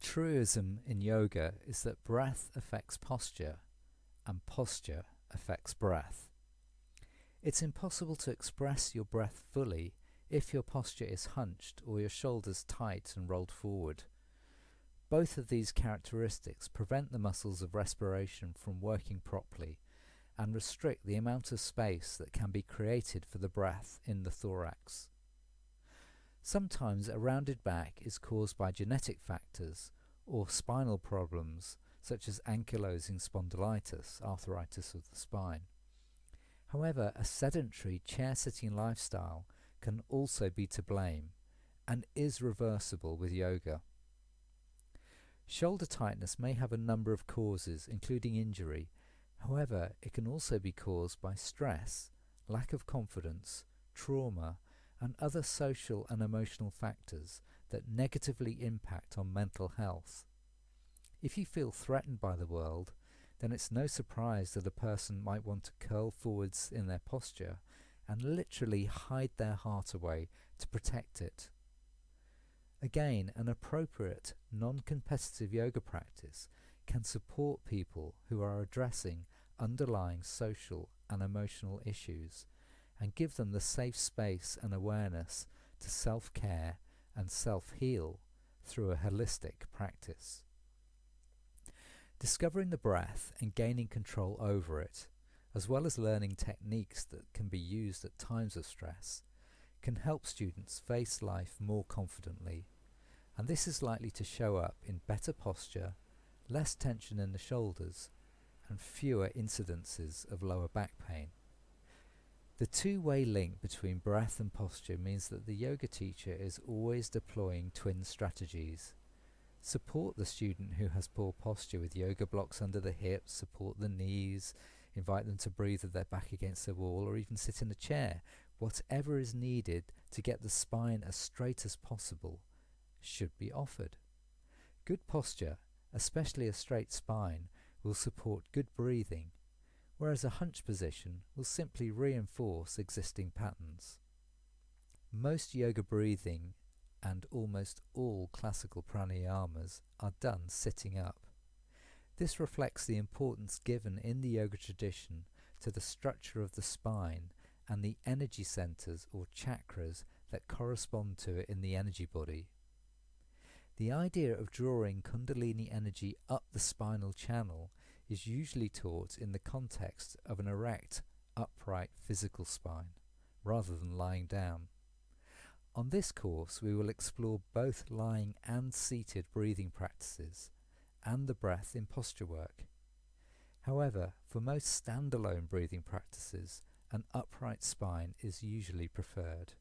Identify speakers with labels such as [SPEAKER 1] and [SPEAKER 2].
[SPEAKER 1] truism in yoga is that breath affects posture and posture affects breath. It's impossible to express your breath fully if your posture is hunched or your shoulders tight and rolled forward. Both of these characteristics prevent the muscles of respiration from working properly and restrict the amount of space that can be created for the breath in the thorax. Sometimes a rounded back is caused by genetic factors or spinal problems such as ankylosing spondylitis, arthritis of the spine. However, a sedentary chair-sitting lifestyle can also be to blame and is reversible with yoga. Shoulder tightness may have a number of causes, including injury. However, it can also be caused by stress, lack of confidence, trauma, and other social and emotional factors that negatively impact on mental health. If you feel threatened by the world, then it's no surprise that a person might want to curl forwards in their posture and literally hide their heart away to protect it. Again, an appropriate, non-competitive yoga practice can support people who are addressing underlying social and emotional issues and give them the safe space and awareness to self-care and self-heal through a holistic practice. Discovering the breath and gaining control over it, as well as learning techniques that can be used at times of stress, can help students face life more confidently, and this is likely to show up in better posture, less tension in the shoulders, and fewer incidences of lower back pain. The two-way link between breath and posture means that the yoga teacher is always deploying twin strategies. Support the student who has poor posture with yoga blocks under the hips, support the knees, invite them to breathe with their back against the wall, or even sit in a chair. Whatever is needed to get the spine as straight as possible should be offered. Good posture, especially a straight spine, will support good breathing, whereas a hunch position will simply reinforce existing patterns. Most yoga breathing and almost all classical pranayamas are done sitting up. This reflects the importance given in the yoga tradition to the structure of the spine and the energy centers or chakras that correspond to it in the energy body. The idea of drawing Kundalini energy up the spinal channel is usually taught in the context of an erect, upright physical spine, rather than lying down. On this course we will explore both lying and seated breathing practices and the breath in posture work. However, for most standalone breathing practices, an upright spine is usually preferred.